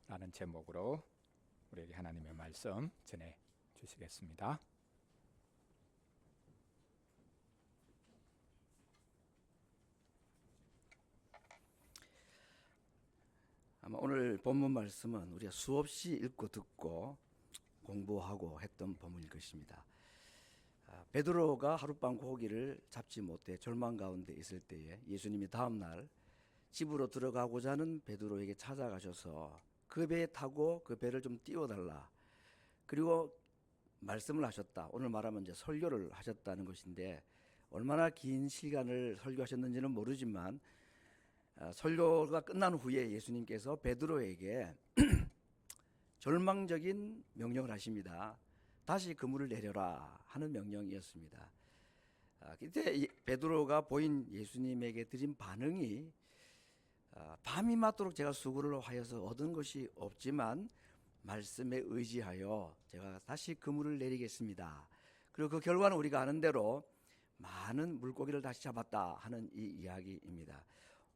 라는 제목으로 우리에게 하나님의 말씀 전해 주시겠습니다. 아마 오늘 본문 말씀은 우리가 수없이 읽고 듣고 공부하고 했던 본문일 것입니다. 베드로가 하룻밤 고기를 잡지 못해 절망 가운데 있을 때에 예수님이 다음날 집으로 들어가고자 하는 베드로에게 찾아가셔서 그 배에 타고 그 배를 좀 띄워달라. 그리고 말씀을 하셨다. 오늘 말하면 이제 설교를 하셨다는 것인데 얼마나 긴 시간을 설교하셨는지는 모르지만 설교가 끝난 후에 예수님께서 베드로에게 절망적인 명령을 하십니다. 다시 그물을 내려라 하는 명령이었습니다. 그때 베드로가 보인 예수님에게 드린 반응이 밤이 맞도록 제가 수고를 하여서 얻은 것이 없지만 말씀에 의지하여 제가 다시 그물을 내리겠습니다. 그리고 그 결과는 우리가 아는 대로 많은 물고기를 다시 잡았다 하는 이 이야기입니다.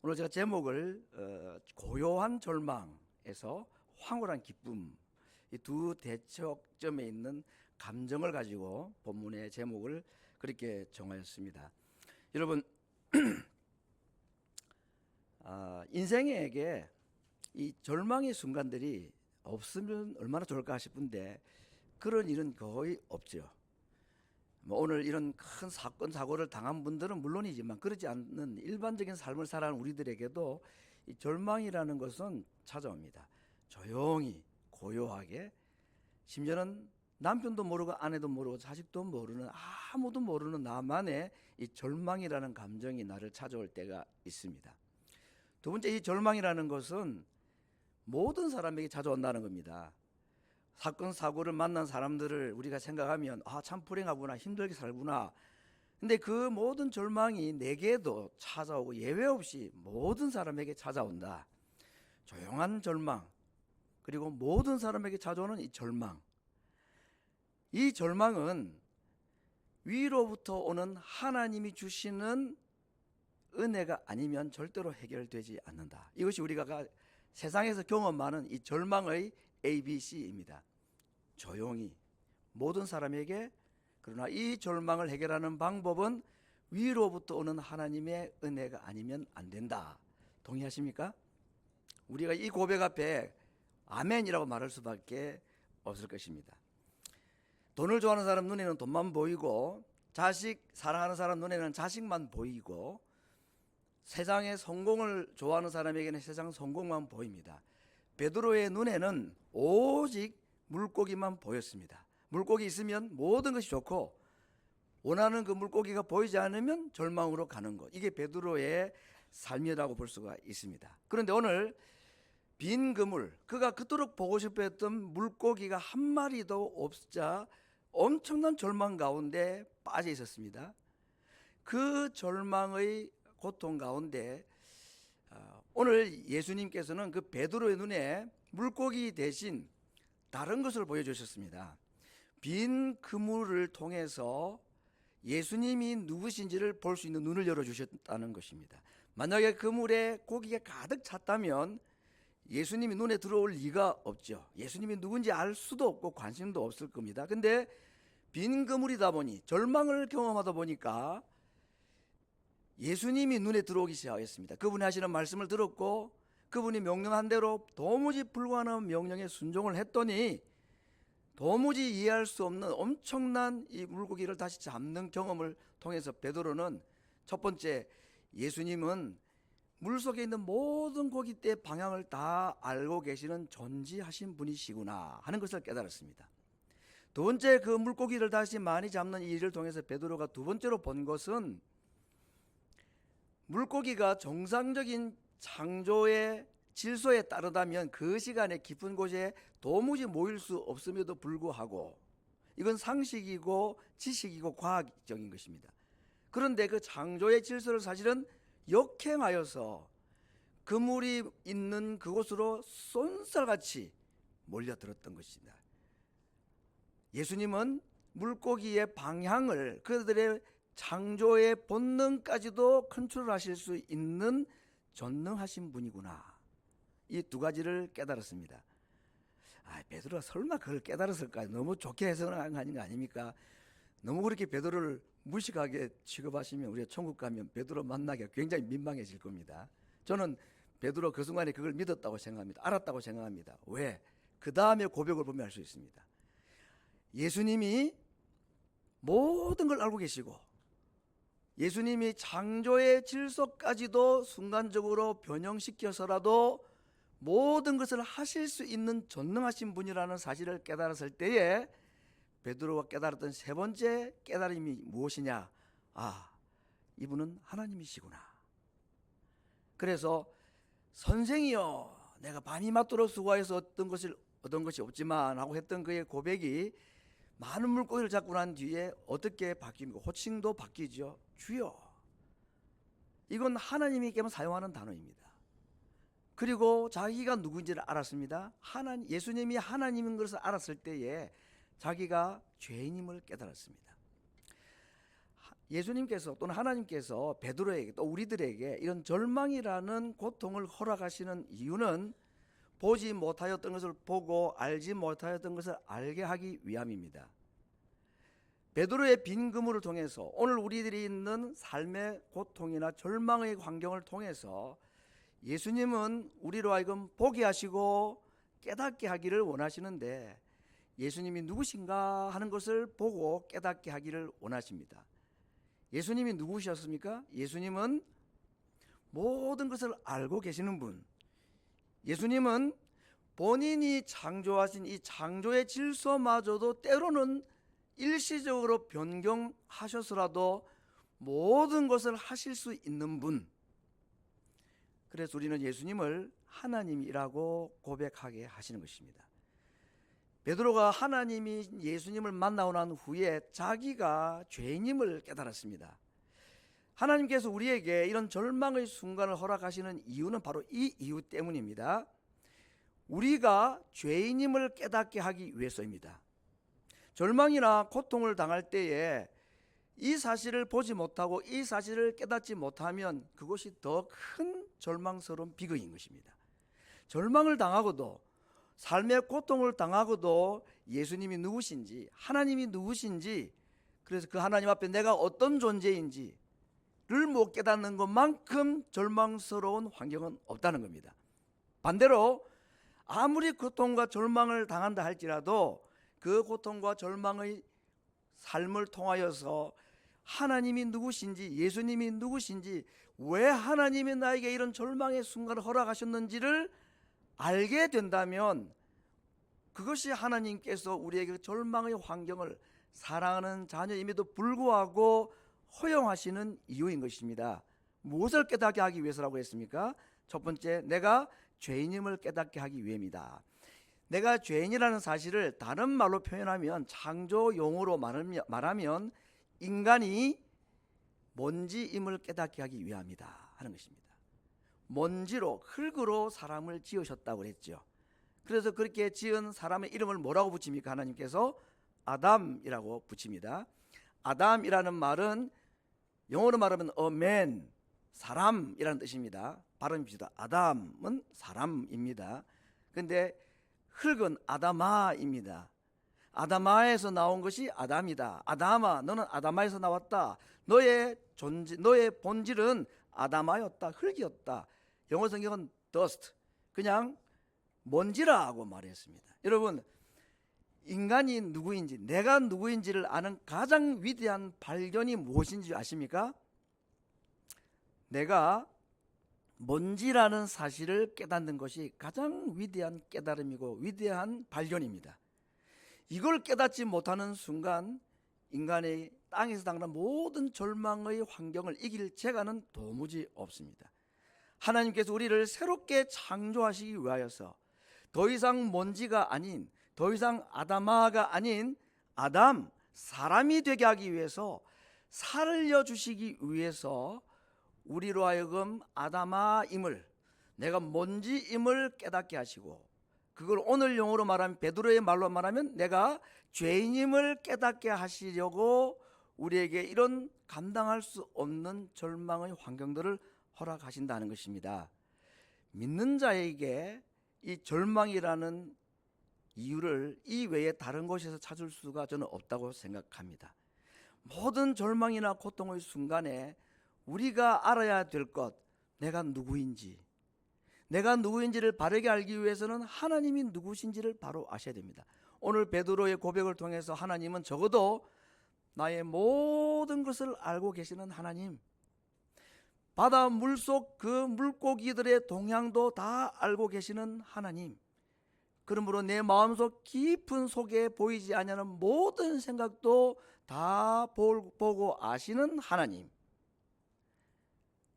오늘 제가 제목을 고요한 절망에서 황홀한 기쁨, 이 두 대척점에 있는 감정을 가지고 본문의 제목을 그렇게 정하였습니다. 여러분, 인생에게 이 절망의 순간들이 없으면 얼마나 좋을까 싶은데 그런 일은 거의 없죠. 오늘 이런 큰 사건 사고를 당한 분들은 물론이지만 그렇지 않는 일반적인 삶을 살아가는 우리들에게도 이 절망이라는 것은 찾아옵니다. 조용히 고요하게, 심지어는 남편도 모르고 아내도 모르고 자식도 모르는, 아무도 모르는 나만의 이 절망이라는 감정이 나를 찾아올 때가 있습니다. 두 번째, 이 절망이라는 것은 모든 사람에게 찾아온다는 겁니다. 사건 사고를 만난 사람들을 우리가 생각하면 참 불행하구나, 힘들게 살구나. 근데 그 모든 절망이 내게도 찾아오고 예외 없이 모든 사람에게 찾아온다. 조용한 절망, 그리고 모든 사람에게 찾아오는 이 절망. 이 절망은 위로부터 오는 하나님이 주시는 은혜가 아니면 절대로 해결되지 않는다. 이것이 우리가 세상에서 경험하는 이 절망의 ABC입니다. 조용히 모든 사람에게, 그러나 이 절망을 해결하는 방법은 위로부터 오는 하나님의 은혜가 아니면 안 된다. 동의하십니까? 우리가 이 고백 앞에 아멘이라고 말할 수밖에 없을 것입니다. 돈을 좋아하는 사람 눈에는 돈만 보이고, 자식 사랑하는 사람 눈에는 자식만 보이고, 세상의 성공을 좋아하는 사람에게는 세상 성공만 보입니다. 베드로의 눈에는 오직 물고기만 보였습니다. 물고기 있으면 모든 것이 좋고, 원하는 그 물고기가 보이지 않으면 절망으로 가는 것. 이게 베드로의 삶이라고 볼 수가 있습니다. 그런데 오늘 빈 그물, 그가 그토록 보고 싶어 했던 물고기가 한 마리도 없자 엄청난 절망 가운데 빠져 있었습니다. 그 절망의 고통 가운데 오늘 예수님께서는 그 베드로의 눈에 물고기 대신 다른 것을 보여주셨습니다. 빈 그물을 통해서 예수님이 누구신지를 볼 수 있는 눈을 열어주셨다는 것입니다. 만약에 그물에 고기가 가득 찼다면 예수님이 눈에 들어올 리가 없죠. 예수님이 누군지 알 수도 없고 관심도 없을 겁니다. 근데 빈 그물이다 보니, 절망을 경험하다 보니까 예수님이 눈에 들어오기 시작했습니다. 그분이 하시는 말씀을 들었고, 그분이 명령한 대로 도무지 불가능한 명령에 순종을 했더니 도무지 이해할 수 없는 엄청난 이 물고기를 다시 잡는 경험을 통해서 베드로는 첫 번째, 예수님은 물속에 있는 모든 고기떼의 방향을 다 알고 계시는 존재하신 분이시구나 하는 것을 깨달았습니다. 두 번째, 그 물고기를 다시 많이 잡는 이 일을 통해서 베드로가 두 번째로 본 것은 물고기가 정상적인 창조의 질서에 따르다면 그 시간에 깊은 곳에 도무지 모일 수 없음에도 불구하고, 이건 상식이고 지식이고 과학적인 것입니다. 그런데 그 창조의 질서를 사실은 역행하여서 그물이 있는 그곳으로 쏜살같이 몰려들었던 것입니다. 예수님은 물고기의 방향을, 그들의 창조의 본능까지도 컨트롤하실 수 있는 전능하신 분이구나. 이 두 가지를 깨달았습니다. 베드로가 설마 그걸 깨달았을까? 너무 좋게 해석한 거 아닙니까? 너무 그렇게 베드로를 무식하게 취급하시면 우리가 천국 가면 베드로 만나기가 굉장히 민망해질 겁니다. 저는 베드로 그 순간에 그걸 믿었다고 생각합니다. 알았다고 생각합니다. 왜? 그 다음에 고백을 보면 알 수 있습니다. 예수님이 모든 걸 알고 계시고 예수님이 창조의 질서까지도 순간적으로 변형시켜서라도 모든 것을 하실 수 있는 전능하신 분이라는 사실을 깨달았을 때에 베드로가 깨달았던 세 번째 깨달음이 무엇이냐? 이분은 하나님이시구나. 그래서 선생이여, 내가 많이 맞도록 수고해서 얻은 것이 없지만 하고 했던 그의 고백이 많은 물고기를 잡고 난 뒤에 어떻게 바뀝니까? 호칭도 바뀌죠. 주여. 이건 하나님이께만 사용하는 단어입니다. 그리고 자기가 누구인지를 알았습니다. 예수님이 하나님인 것을 알았을 때에 자기가 죄인임을 깨달았습니다. 예수님께서 또는 하나님께서 베드로에게 또 우리들에게 이런 절망이라는 고통을 허락하시는 이유는 보지 못하였던 것을 보고 알지 못하였던 것을 알게 하기 위함입니다. 베드로의 빈 그물을 통해서 오늘 우리들이 있는 삶의 고통이나 절망의 환경을 통해서 예수님은 우리로 하여금 보게 하시고 깨닫게 하기를 원하시는데 예수님이 누구신가 하는 것을 보고 깨닫게 하기를 원하십니다. 예수님이 누구셨습니까? 예수님은 모든 것을 알고 계시는 분. 예수님은 본인이 창조하신 이 창조의 질서마저도 때로는 일시적으로 변경하셔서라도 모든 것을 하실 수 있는 분. 그래서 우리는 예수님을 하나님이라고 고백하게 하시는 것입니다. 베드로가 하나님이 예수님을 만나고 난 후에 자기가 죄인임을 깨달았습니다. 하나님께서 우리에게 이런 절망의 순간을 허락하시는 이유는 바로 이 이유 때문입니다. 우리가 죄인임을 깨닫게 하기 위해서입니다. 절망이나 고통을 당할 때에 이 사실을 보지 못하고 이 사실을 깨닫지 못하면 그것이 더 큰 절망스러운 비극인 것입니다. 절망을 당하고도 삶의 고통을 당하고도 예수님이 누구신지 하나님이 누구신지 그래서 그 하나님 앞에 내가 어떤 존재인지를 못 깨닫는 것만큼 절망스러운 환경은 없다는 겁니다. 반대로 아무리 고통과 절망을 당한다 할지라도 그 고통과 절망의 삶을 통하여서 하나님이 누구신지 예수님이 누구신지 왜 하나님이 나에게 이런 절망의 순간을 허락하셨는지를 알게 된다면 그것이 하나님께서 우리에게 절망의 환경을 사랑하는 자녀임에도 불구하고 허용하시는 이유인 것입니다. 무엇을 깨닫게 하기 위해서라고 했습니까? 첫 번째, 내가 죄인임을 깨닫게 하기 위함이다. 내가 죄인이라는 사실을 다른 말로 표현하면 창조 용어로 말하면 인간이 먼지임을 깨닫게 하기 위함이다 하는 것입니다. 먼지로 흙으로 사람을 지으셨다고 그랬죠. 그래서 그렇게 지은 사람의 이름을 뭐라고 붙입니까? 하나님께서 아담이라고 붙입니다. 아담이라는 말은 영어로 말하면 a man, 사람이라는 뜻입니다. 발음입니다. 아담은 사람입니다. 그런데 흙은 아다마입니다. 아다마에서 나온 것이 아담이다. 아담아, 너는 아다마에서 나왔다. 너의 본질은 아다마였다. 흙이었다. 영어 성경은 dust, 그냥 먼지라고 말했습니다. 여러분, 인간이 누구인지, 내가 누구인지를 아는 가장 위대한 발견이 무엇인지 아십니까? 내가 먼지라는 사실을 깨닫는 것이 가장 위대한 깨달음이고 위대한 발견입니다. 이걸 깨닫지 못하는 순간 인간의 땅에서 당하는 모든 절망의 환경을 이길 재간은 도무지 없습니다. 하나님께서 우리를 새롭게 창조하시기 위하여서 더 이상 먼지가 아닌, 더 이상 아다마가 아닌 아담, 사람이 되게 하기 위해서 살려주시기 위해서 우리로 하여금 아다마임을, 내가 먼지임을 깨닫게 하시고, 그걸 오늘 용어로 말하면, 베드로의 말로 말하면 내가 죄인임을 깨닫게 하시려고 우리에게 이런 감당할 수 없는 절망의 환경들을 허락하신다는 것입니다. 믿는 자에게 이 절망이라는 이유를 이 외에 다른 곳에서 찾을 수가 저는 없다고 생각합니다. 모든 절망이나 고통의 순간에 우리가 알아야 될 것, 내가 누구인지를 바르게 알기 위해서는 하나님이 누구신지를 바로 아셔야 됩니다. 오늘 베드로의 고백을 통해서 하나님은 적어도 나의 모든 것을 알고 계시는 하나님, 바다 물속 그 물고기들의 동향도 다 알고 계시는 하나님, 그러므로 내 마음속 깊은 속에 보이지 아니하는 모든 생각도 다 보고 아시는 하나님,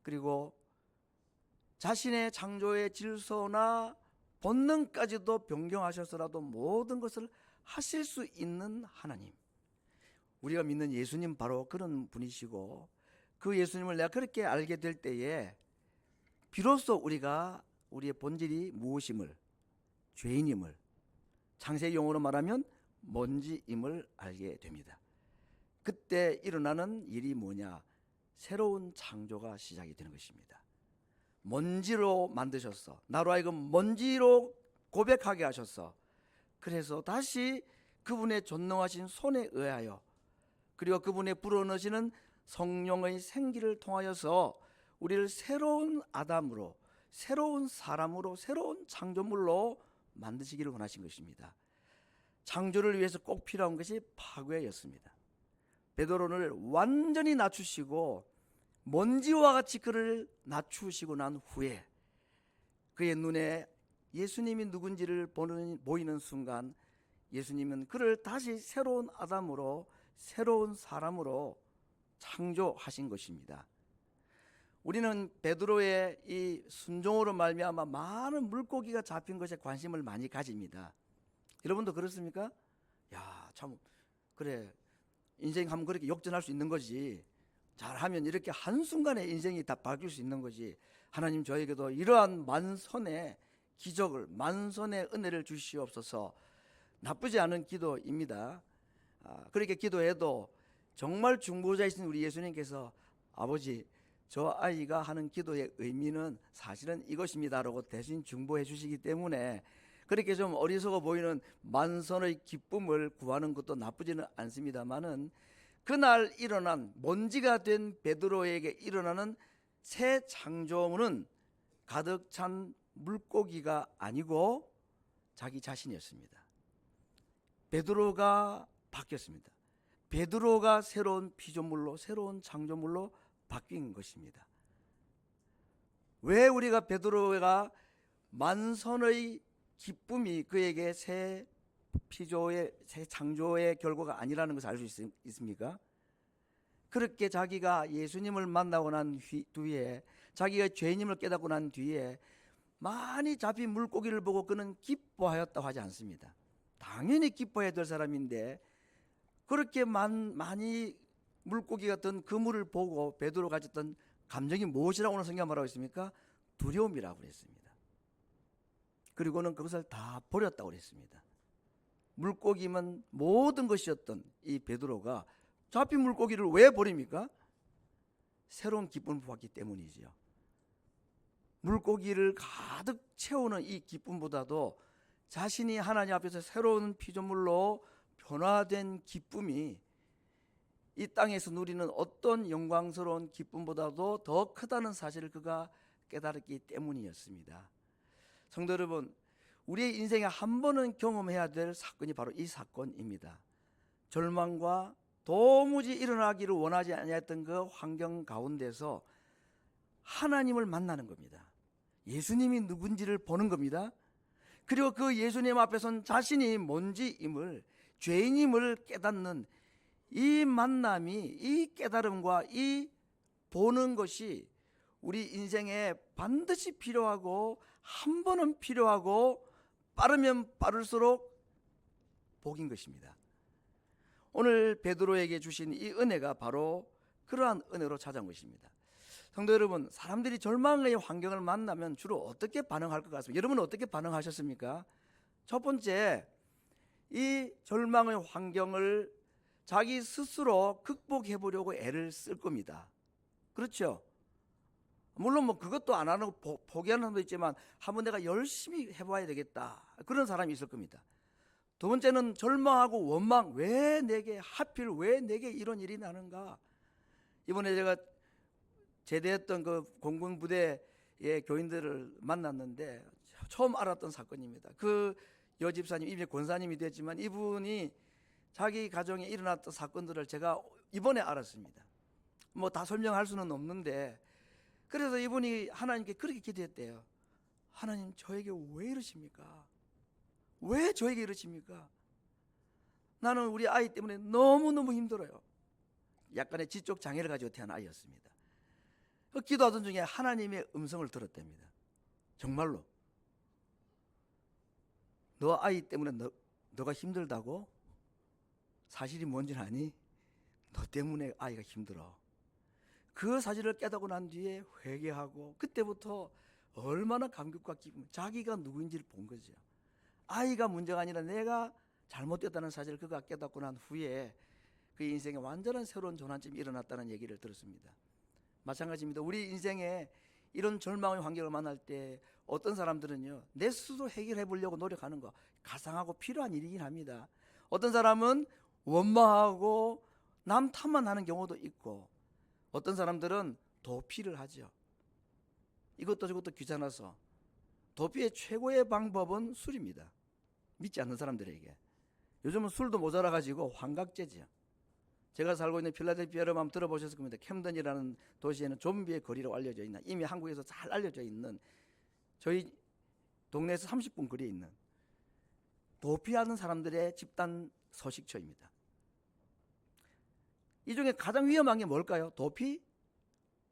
그리고 자신의 창조의 질서나 본능까지도 변경하셔서라도 모든 것을 하실 수 있는 하나님, 우리가 믿는 예수님 바로 그런 분이시고, 그 예수님을 내가 그렇게 알게 될 때에 비로소 우리가 우리의 본질이 무엇임을, 죄인임을, 창세기 용어로 말하면 먼지임을 알게 됩니다. 그때 일어나는 일이 뭐냐? 새로운 창조가 시작이 되는 것입니다. 먼지로 만드셨어. 나로 하여금 먼지로 고백하게 하셨어. 그래서 다시 그분의 전능하신 손에 의하여, 그리고 그분의 불어넣으시는 성령의 생기를 통하여서 우리를 새로운 아담으로, 새로운 사람으로, 새로운 창조물로 만드시기를 원하신 것입니다. 창조를 위해서 꼭 필요한 것이 파괴였습니다. 베드로를 완전히 낮추시고 먼지와 같이 그를 낮추시고 난 후에 그의 눈에 예수님이 누군지를 보이는 순간 예수님은 그를 다시 새로운 아담으로, 새로운 사람으로 창조하신 것입니다. 우리는 베드로의 이 순종으로 말미암아 많은 물고기가 잡힌 것에 관심을 많이 가집니다. 여러분도 그렇습니까? 야, 참 그래, 인생 하면 그렇게 역전할 수 있는 거지. 잘하면 이렇게 한순간에 인생이 다 바뀔 수 있는 거지. 하나님 저에게도 이러한 만선의 기적을, 만선의 은혜를 주시옵소서. 나쁘지 않은 기도입니다. 그렇게 기도해도 정말 중보자이신 우리 예수님께서 아버지, 저 아이가 하는 기도의 의미는 사실은 이것입니다라고 대신 중보해 주시기 때문에 그렇게 좀 어리석어 보이는 만선의 기쁨을 구하는 것도 나쁘지는 않습니다만은, 그날 일어난 먼지가 된 베드로에게 일어나는 새 창조물은 가득 찬 물고기가 아니고 자기 자신이었습니다. 베드로가 바뀌었습니다. 베드로가 새로운 피조물로, 새로운 창조물로 바뀐 것입니다. 왜 우리가 베드로가 만선의 기쁨이 그에게 새 피조의, 새 창조의 결과가 아니라는 것을 알 수 있습니까? 그렇게 자기가 예수님을 만나고 난 뒤에, 자기가 죄인임을 깨닫고 난 뒤에 많이 잡힌 물고기를 보고 그는 기뻐하였다고 하지 않습니다. 당연히 기뻐해야 될 사람인데 그렇게 많이 물고기가 든 그물을 보고 베드로가 가졌던 감정이 무엇이라고 오늘 성경 말하고 있습니까? 두려움이라고 그랬습니다. 그리고는 그것을 다 버렸다고 그랬습니다. 물고기면 모든 것이었던 이 베드로가 잡힌 물고기를 왜 버립니까? 새로운 기쁨을 받기 때문이지요. 물고기를 가득 채우는 이 기쁨보다도 자신이 하나님 앞에서 새로운 피조물로 변화된 기쁨이 이 땅에서 누리는 어떤 영광스러운 기쁨보다도 더 크다는 사실을 그가 깨달았기 때문이었습니다. 성도 여러분, 우리의 인생에 한 번은 경험해야 될 사건이 바로 이 사건입니다. 절망과 도무지 일어나기를 원하지 않았던 그 환경 가운데서 하나님을 만나는 겁니다. 예수님이 누군지를 보는 겁니다. 그리고 그 예수님 앞에선 자신이 뭔지임을, 죄인임을 깨닫는 이 만남이, 이 깨달음과 이 보는 것이 우리 인생에 반드시 필요하고, 한 번은 필요하고, 빠르면 빠를수록 복인 것입니다. 오늘 베드로에게 주신 이 은혜가 바로 그러한 은혜로 찾아온 것입니다. 성도 여러분, 사람들이 절망의 환경을 만나면 주로 어떻게 반응할 것 같습니까? 여러분은 어떻게 반응하셨습니까? 첫 번째, 이 절망의 환경을 자기 스스로 극복해 보려고 애를 쓸 겁니다. 그렇죠? 물론 뭐 그것도 안 하고 포기하는 사람도 있지만 한번 내가 열심히 해봐야 되겠다, 그런 사람이 있을 겁니다. 두 번째는 절망하고 원망. 왜 내게, 하필 왜 내게 이런 일이 나는가. 이번에 제가 제대했던 그 공군부대의 교인들을 만났는데 처음 알았던 사건입니다. 그 여집사님, 이제 권사님이 됐지만 이분이 자기 가정에 일어났던 사건들을 제가 이번에 알았습니다. 뭐 다 설명할 수는 없는데, 그래서 이분이 하나님께 그렇게 기도했대요. 하나님, 저에게 왜 이러십니까? 왜 저에게 이러십니까? 나는 우리 아이 때문에 너무너무 힘들어요. 약간의 지적 장애를 가지고 태어난 아이였습니다. 그 기도하던 중에 하나님의 음성을 들었답니다. 정말로 너 아이 때문에 너가 힘들다고? 사실이 뭔지 아니? 너 때문에 아이가 힘들어. 그 사실을 깨닫고 난 뒤에 회개하고, 그때부터 얼마나 감격과 기쁨, 자기가 누구인지를 본 거죠. 아이가 문제가 아니라 내가 잘못됐다는 사실을 그가 깨닫고 난 후에 그 인생에 완전한 새로운 전환점이 일어났다는 얘기를 들었습니다. 마찬가지입니다. 우리 인생에 이런 절망의 환경을 만날 때 어떤 사람들은요, 내 스스로 해결해 보려고 노력하는 거 가상하고 필요한 일이긴 합니다. 어떤 사람은 원망하고 남 탓만 하는 경우도 있고, 어떤 사람들은 도피를 하죠. 이것도 저것도 귀찮아서. 도피의 최고의 방법은 술입니다. 믿지 않는 사람들에게. 요즘은 술도 모자라가지고 환각제죠. 제가 살고 있는 필라델피아를 한번 들어보셨을 겁니다. 캠든이라는 도시에는 좀비의 거리로 알려져 있는, 이미 한국에서 잘 알려져 있는, 저희 동네에서 30분 거리에 있는 도피하는 사람들의 집단 서식처입니다. 이 중에 가장 위험한 게 뭘까요? 도피?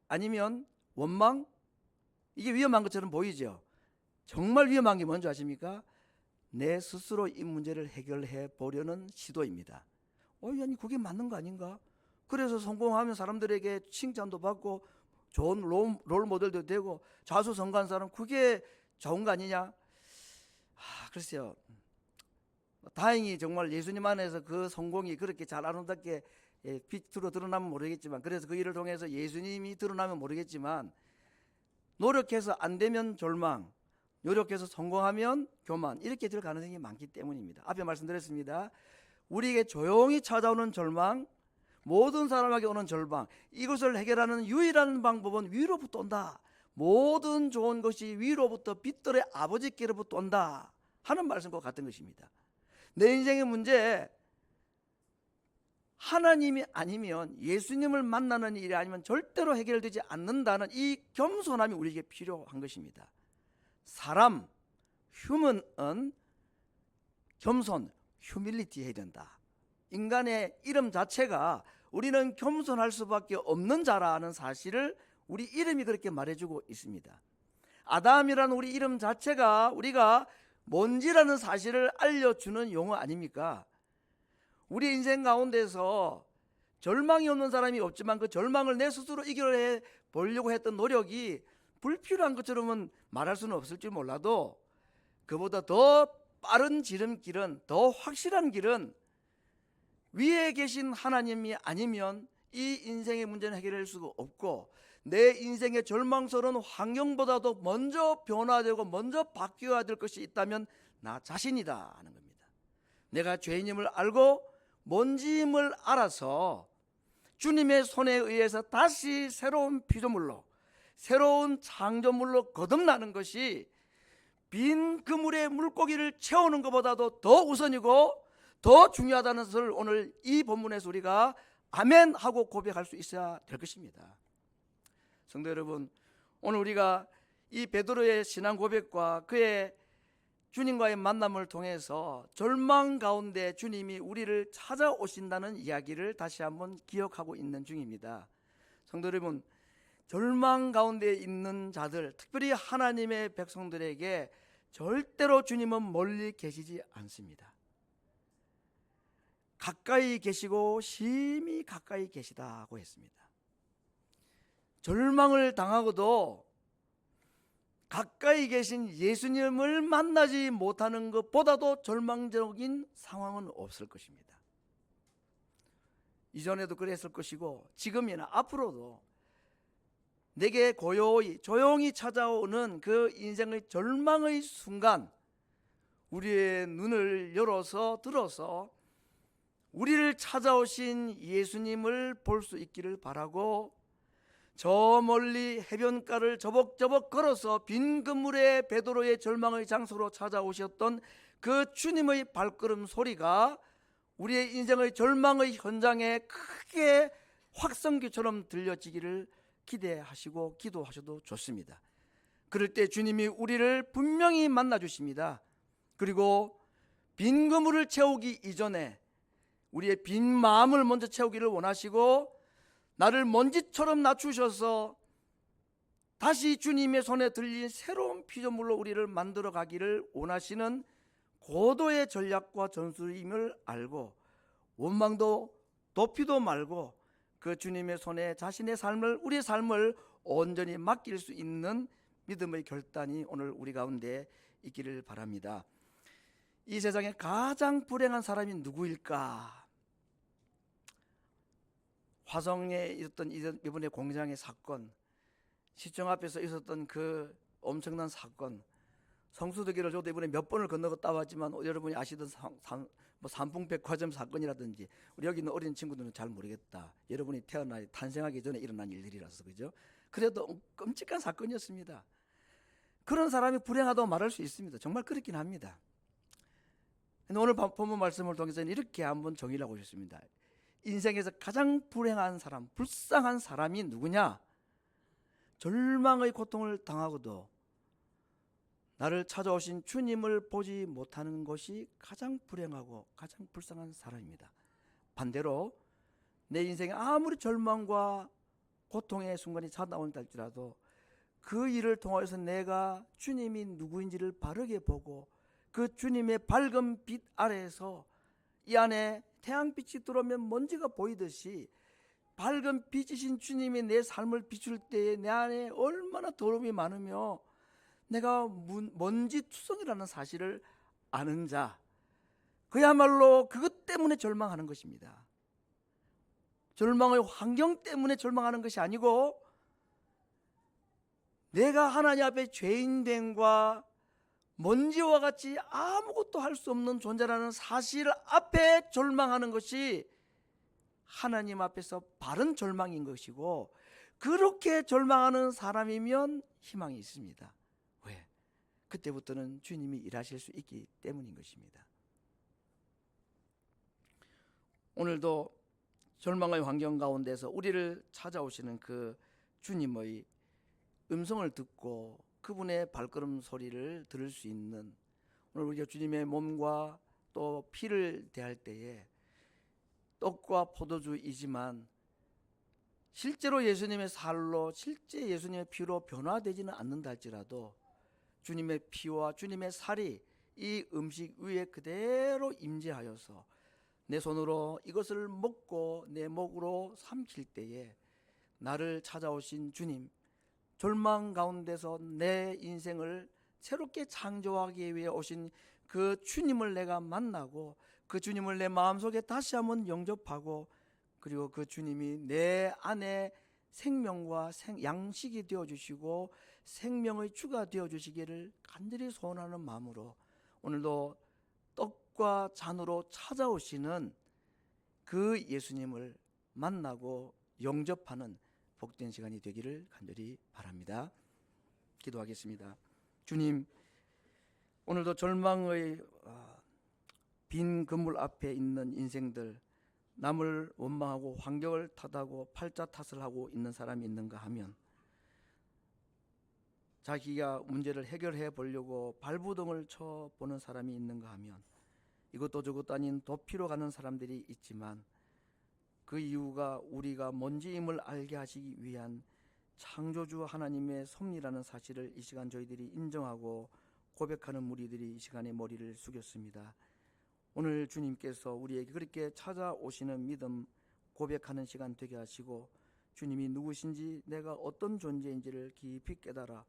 아니면 원망? 이게 위험한 것처럼 보이죠. 정말 위험한 게 뭔지 아십니까? 내 스스로 이 문제를 해결해 보려는 시도입니다. 아니 그게 맞는 거 아닌가? 그래서 성공하면 사람들에게 칭찬도 받고 좋은 롤 모델도 되고 좌수성가한 사람, 그게 좋은 거 아니냐? 글쎄요. 다행히 정말 예수님 안에서 그 성공이 그렇게 잘 아름답게 빛으로 드러나면 모르겠지만, 그래서 그 일을 통해서 예수님이 드러나면 모르겠지만, 노력해서 안 되면 절망, 노력해서 성공하면 교만, 이렇게 될 가능성이 많기 때문입니다. 앞에 말씀드렸습니다. 우리에게 조용히 찾아오는 절망, 모든 사람에게 오는 절망, 이것을 해결하는 유일한 방법은 위로부터 온다. 모든 좋은 것이 위로부터 빛들의 아버지께로부터 온다 하는 말씀과 같은 것입니다. 내 인생의 문제, 하나님이 아니면, 예수님을 만나는 일이 아니면 절대로 해결되지 않는다는 이 겸손함이 우리에게 필요한 것입니다. 사람, 휴먼은 겸손, 휴밀리티 해야 된다. 인간의 이름 자체가 우리는 겸손할 수밖에 없는 자라는 사실을 우리 이름이 그렇게 말해주고 있습니다. 아담이라는 우리 이름 자체가 우리가 뭔지라는 사실을 알려주는 용어 아닙니까? 우리 인생 가운데서 절망이 없는 사람이 없지만, 그 절망을 내 스스로 이겨내 보려고 했던 노력이 불필요한 것처럼은 말할 수는 없을 줄 몰라도, 그보다 더 빠른 지름길은, 더 확실한 길은 위에 계신 하나님이 아니면 이 인생의 문제는 해결할 수가 없고, 내 인생의 절망스러운 환경보다도 먼저 변화되고 먼저 바뀌어야 될 것이 있다면 나 자신이다 하는 겁니다. 내가 죄인임을 알고 뭔지임을 알아서 주님의 손에 의해서 다시 새로운 피조물로, 새로운 창조물로 거듭나는 것이 빈 그물에 물고기를 채우는 것보다도 더 우선이고 더 중요하다는 것을 오늘 이 본문에서 우리가 아멘 하고 고백할 수 있어야 될 것입니다. 성도 여러분, 오늘 우리가 이 베드로의 신앙 고백과 그의 주님과의 만남을 통해서 절망 가운데 주님이 우리를 찾아오신다는 이야기를 다시 한번 기억하고 있는 중입니다. 성도 여러분, 절망 가운데 있는 자들, 특별히 하나님의 백성들에게 절대로 주님은 멀리 계시지 않습니다. 가까이 계시고 심히 가까이 계시다고 했습니다. 절망을 당하고도 가까이 계신 예수님을 만나지 못하는 것보다도 절망적인 상황은 없을 것입니다. 이전에도 그랬을 것이고 지금이나 앞으로도 내게 고요히 조용히 찾아오는 그 인생의 절망의 순간, 우리의 눈을 열어서 들어서 우리를 찾아오신 예수님을 볼 수 있기를 바라고, 저 멀리 해변가를 저벅저벅 걸어서 빈 그물의 베드로의 절망의 장소로 찾아오셨던 그 주님의 발걸음 소리가 우리의 인생의 절망의 현장에 크게 확성기처럼 들려지기를 기대하시고 기도하셔도 좋습니다. 그럴 때 주님이 우리를 분명히 만나 주십니다. 그리고 빈 그물을 채우기 이전에 우리의 빈 마음을 먼저 채우기를 원하시고, 나를 먼지처럼 낮추셔서 다시 주님의 손에 들린 새로운 피조물로 우리를 만들어 가기를 원하시는 고도의 전략과 전술임을 알고, 원망도 도피도 말고 그 주님의 손에 자신의 삶을, 우리의 삶을 온전히 맡길 수 있는 믿음의 결단이 오늘 우리 가운데 있기를 바랍니다. 이 세상에 가장 불행한 사람이 누구일까? 화성에 있었던 이번에 공장의 사건, 시청 앞에서 있었던 그 엄청난 사건, 성수대교를 저도 이번에 몇 번을 건너고 따왔지만 여러분이 아시던 삼풍백화점 사건이라든지, 우리 여기 있는 어린 친구들은 잘 모르겠다. 여러분이 탄생하기 전에 일어난 일들이라서, 그죠? 그래도 끔찍한 사건이었습니다. 그런 사람이 불행하다고 말할 수 있습니다. 정말 그렇긴 합니다. 근데 오늘 본문 말씀을 통해서는 이렇게 한번 정의를 하고 싶습니다. 인생에서 가장 불행한 사람, 불쌍한 사람이 누구냐? 절망의 고통을 당하고도 나를 찾아오신 주님을 보지 못하는 것이 가장 불행하고 가장 불쌍한 사람입니다. 반대로 내 인생에 아무리 절망과 고통의 순간이 찾아온다 할지라도 그 일을 통해서 내가 주님이 누구인지를 바르게 보고 그 주님의 밝은 빛 아래에서, 이 안에 태양빛이 들어오면 먼지가 보이듯이 밝은 빛이신 주님이 내 삶을 비출 때에 내 안에 얼마나 더러움이 많으며 내가 먼지투성이라는 사실을 아는 자, 그야말로 그것 때문에 절망하는 것입니다. 절망의 환경 때문에 절망하는 것이 아니고, 내가 하나님 앞에 죄인됨과 먼지와 같이 아무것도 할 수 없는 존재라는 사실 앞에 절망하는 것이 하나님 앞에서 바른 절망인 것이고, 그렇게 절망하는 사람이면 희망이 있습니다. 왜? 그때부터는 주님이 일하실 수 있기 때문인 것입니다. 오늘도 절망의 환경 가운데서 우리를 찾아오시는 그 주님의 음성을 듣고 그분의 발걸음 소리를 들을 수 있는, 오늘 우리가 주님의 몸과 또 피를 대할 때에 떡과 포도주이지만 실제로 예수님의 살로, 실제 예수님의 피로 변화되지는 않는다 할지라도 주님의 피와 주님의 살이 이 음식 위에 그대로 임재하여서 내 손으로 이것을 먹고 내 목으로 삼킬 때에 나를 찾아오신 주님, 절망 가운데서 내 인생을 새롭게 창조하기 위해 오신 그 주님을 내가 만나고, 그 주님을 내 마음속에 다시 한번 영접하고, 그리고 그 주님이 내 안에 생명과 양식이 되어주시고 생명의 주가 되어주시기를 간절히 소원하는 마음으로 오늘도 떡과 잔으로 찾아오시는 그 예수님을 만나고 영접하는 복된 시간이 되기를 간절히 바랍니다. 기도하겠습니다. 주님, 오늘도 절망의 빈 건물 앞에 있는 인생들, 남을 원망하고 환경을 탓하고 팔자 탓을 하고 있는 사람이 있는가 하면, 자기가 문제를 해결해 보려고 발부동을 쳐보는 사람이 있는가 하면, 이것도 저것도 아닌 도피로 가는 사람들이 있지만 그 이유가 우리가 먼지임을 알게 하시기 위한 창조주 하나님의 섭리라는 사실을 이 시간 저희들이 인정하고 고백하는 무리들이 이 시간에 머리를 숙였습니다. 오늘 주님께서 우리에게 그렇게 찾아오시는 믿음 고백하는 시간 되게 하시고, 주님이 누구신지 내가 어떤 존재인지를 깊이 깨달아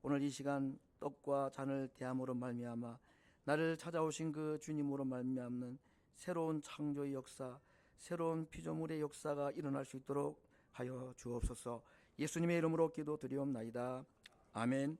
오늘 이 시간 떡과 잔을 대함으로 말미암아 나를 찾아오신 그 주님으로 말미암는 새로운 창조의 역사, 새로운 피조물의 역사가 일어날 수 있도록 하여 주옵소서. 예수님의 이름으로 기도드리옵나이다. 아멘.